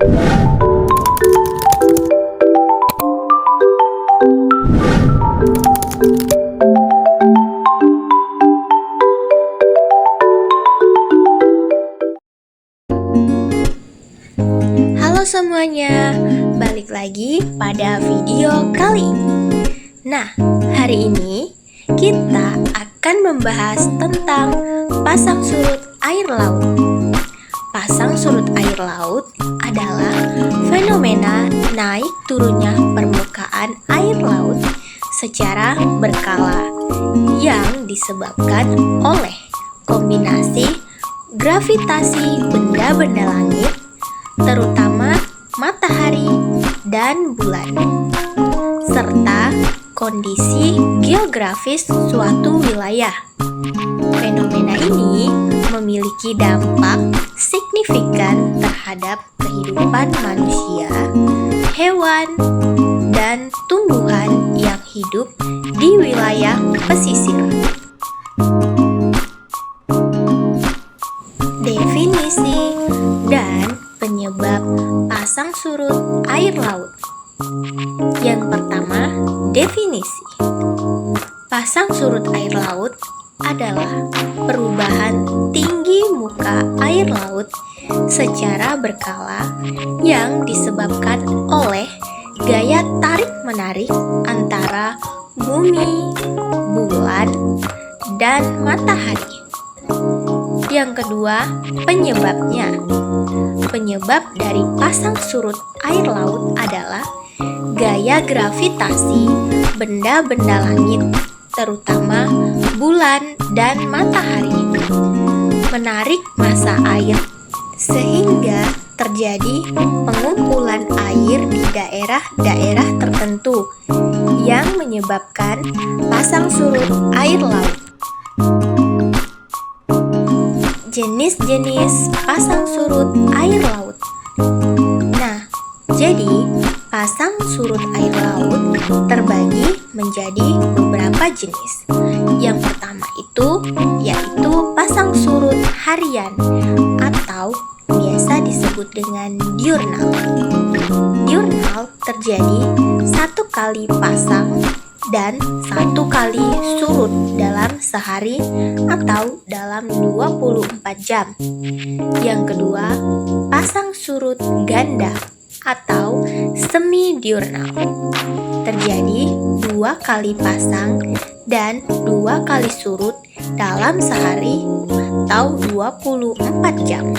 Halo semuanya, balik lagi pada video kali ini. Nah, hari ini kita akan membahas tentang pasang surut air laut. Pasang surut air laut adalah fenomena naik turunnya permukaan air laut secara berkala yang disebabkan oleh kombinasi gravitasi benda-benda langit, terutama matahari dan bulan, serta kondisi geografis suatu wilayah. Fenomena ini memiliki dampak signifikan terhadap kehidupan manusia, hewan, dan tumbuhan yang hidup di wilayah pesisir. Definisi dan penyebab pasang surut air laut. Yang pertama, definisi. Pasang surut air laut adalah perubahan tinggi muka air laut secara berkala yang disebabkan oleh gaya tarik-menarik antara bumi, bulan, dan matahari. Yang kedua, penyebabnya. Penyebab dari pasang surut air laut adalah gaya gravitasi benda-benda langit, terutama bulan dan matahari, menarik massa air sehingga terjadi pengumpulan air di daerah-daerah tertentu yang menyebabkan pasang surut air laut. Jenis-jenis pasang surut air laut. Nah, jadi pasang surut air laut terbagi menjadi beberapa jenis. Yang pertama itu yaitu pasang surut harian atau biasa disebut dengan diurnal. Diurnal terjadi satu kali pasang dan satu kali surut dalam sehari atau dalam 24 jam. Yang kedua, pasang surut ganda atau semi diurnal. Terjadi 2 kali pasang dan 2 kali surut dalam sehari atau 24 jam.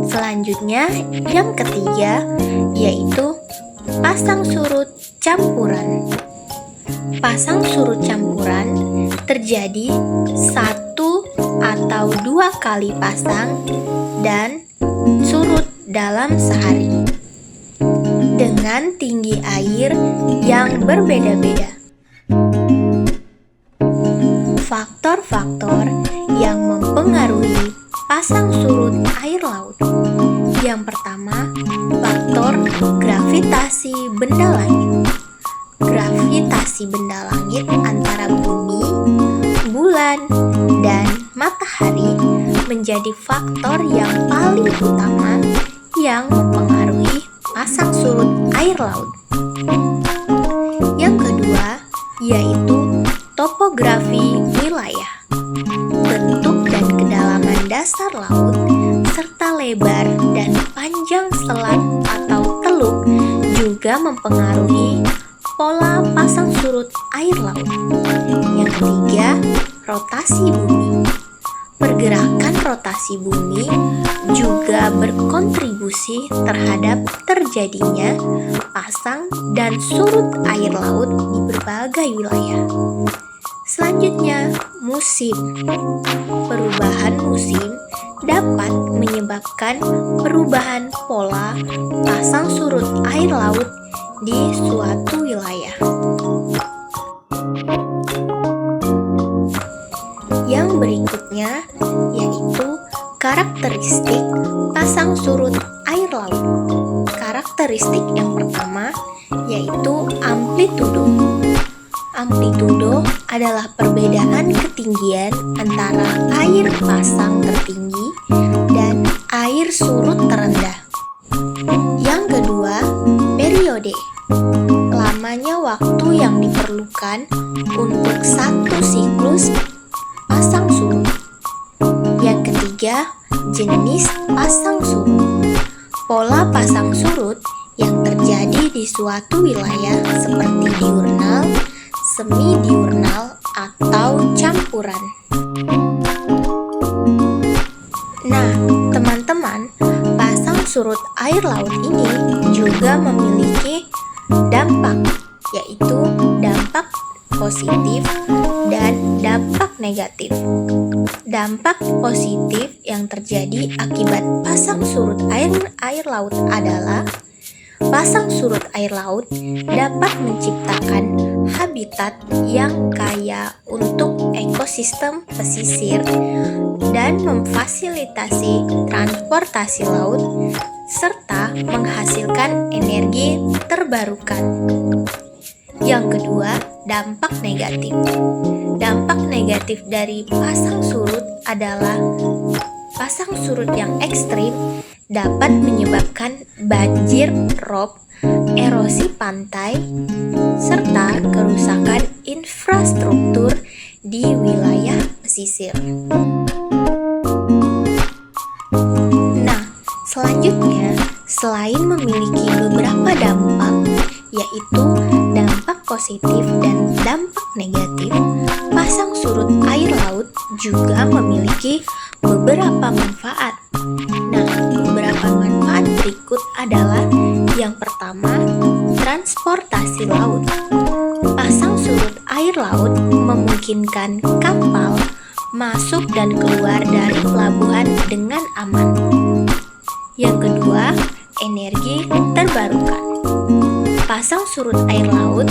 Selanjutnya, yang ketiga yaitu pasang surut campuran. Pasang surut campuran terjadi 1 atau 2 kali pasang dan surut dalam sehari dengan tinggi air yang berbeda-beda. Faktor-faktor yang mempengaruhi pasang surut air laut. Yang pertama, faktor gravitasi benda langit. Gravitasi benda langit antara bumi, bulan, dan matahari menjadi faktor yang paling utama yang mempengaruhi pasang surut air laut. Yang kedua, yaitu topografi wilayah. Bentuk dan kedalaman dasar laut, serta lebar dan panjang selat atau teluk juga mempengaruhi pola pasang surut air laut. Yang ketiga, rotasi bumi. Pergerakan rotasi bumi juga berkontribusi terhadap terjadinya pasang dan surut air laut di berbagai wilayah. Selanjutnya, musim. Perubahan musim dapat menyebabkan perubahan pola pasang surut air laut di suatu wilayah. Yang berikutnya yaitu karakteristik pasang surut air laut. Karakteristik yang pertama yaitu amplitudo. Amplitudo adalah perbedaan ketinggian antara air pasang tertinggi dan air surut terendah. Pola pasang surut yang terjadi di suatu wilayah seperti diurnal, semi-diurnal, atau campuran. Nah, teman-teman, pasang surut air laut ini juga memiliki dampak, yaitu dampak positif dan dampak negatif. Dampak positif yang terjadi akibat pasang surut air laut adalah pasang surut air laut dapat menciptakan habitat yang kaya untuk ekosistem pesisir dan memfasilitasi transportasi laut serta menghasilkan energi terbarukan. Yang kedua, dampak negatif. Dampak negatif dari pasang surut adalah pasang surut yang ekstrim dapat menyebabkan banjir rob, erosi pantai, serta kerusakan infrastruktur di wilayah pesisir. Nah, selanjutnya, selain memiliki beberapa dampak, yaitu dampak positif dan dampak negatif, pasang surut air laut juga memiliki beberapa manfaat. Nah, beberapa manfaat berikut adalah yang pertama, transportasi laut. Pasang surut air laut memungkinkan kapal masuk dan keluar dari pelabuhan dengan aman. Yang kedua, energi terbarukan. Pasang surut air laut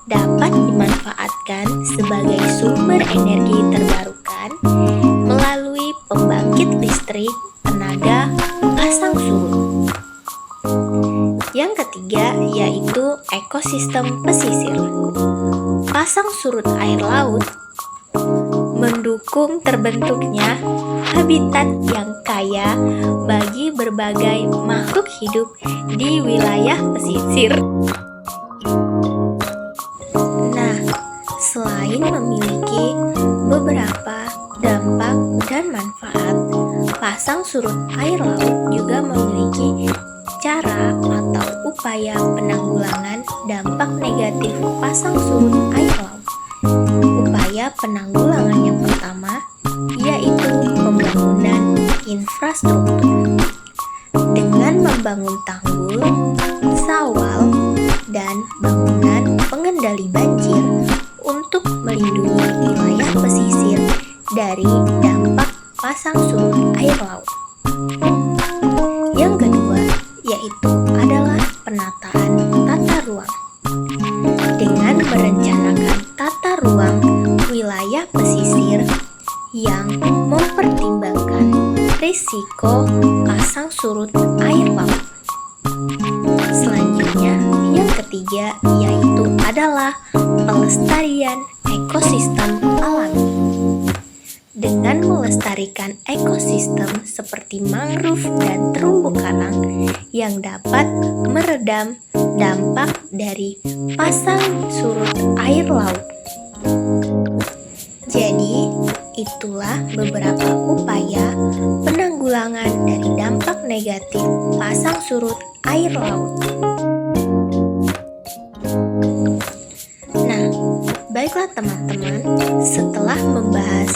dapat dimanfaatkan sebagai sumber energi terbarukan melalui pembangkit listrik tenaga pasang surut. Yang ketiga yaitu ekosistem pesisir. Pasang surut air laut mendukung terbentuknya habitat yang kaya bagi berbagai makhluk hidup di wilayah pesisir. Nah, selain memiliki beberapa dampak dan manfaat, pasang surut air laut juga memiliki cara atau upaya penanggulangan dampak negatif pasang surut air laut. Upaya penanggulangan yang pertama yaitu pembangunan infrastruktur. Dengan membangun tanggul, sawal, dan bangunan pengendali banjir untuk melindungi wilayah pesisir dari dampak pasang surut air laut. Yang kedua yaitu adalah penataan tata ruang. Dengan merencanakan tata ruang wilayah pesisir yang mempertimbangkan risiko pasang surut air laut. Selanjutnya, yang ketiga yaitu adalah pelestarian ekosistem alami. Dengan melestarikan ekosistem seperti mangrove dan terumbu karang yang dapat meredam dampak dari pasang surut air laut. Jadi, itulah beberapa upaya penanggulangan dari dampak negatif pasang surut air laut. Nah, baiklah teman-teman, setelah membahas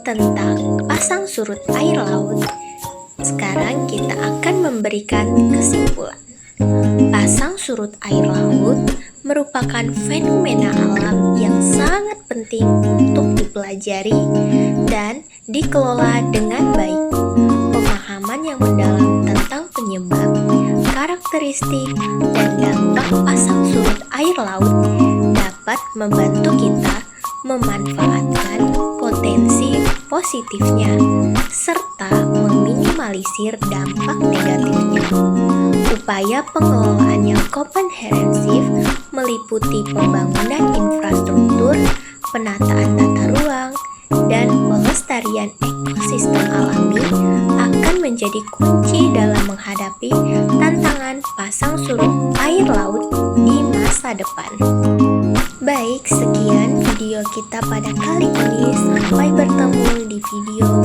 tentang pasang surut air laut, sekarang kita akan memberikan kesimpulan. Pasang surut air laut merupakan fenomena alam yang sangat penting untuk dipelajari dan dikelola dengan baik. Pemahaman yang mendalam tentang penyebab, karakteristik, dan dampak pasang surut air laut dapat membantu kita memanfaatkan potensi positifnya serta meminimalisir dampak negatifnya. Upaya pengelolaan yang komprehensif meliputi pembangunan infrastruktur, penataan tata ruang, dan pelestarian ekosistem alami akan menjadi kunci dalam menghadapi tantangan pasang surut air laut di masa depan. Baik, sekian video kita pada kali ini. Sampai bertemu di video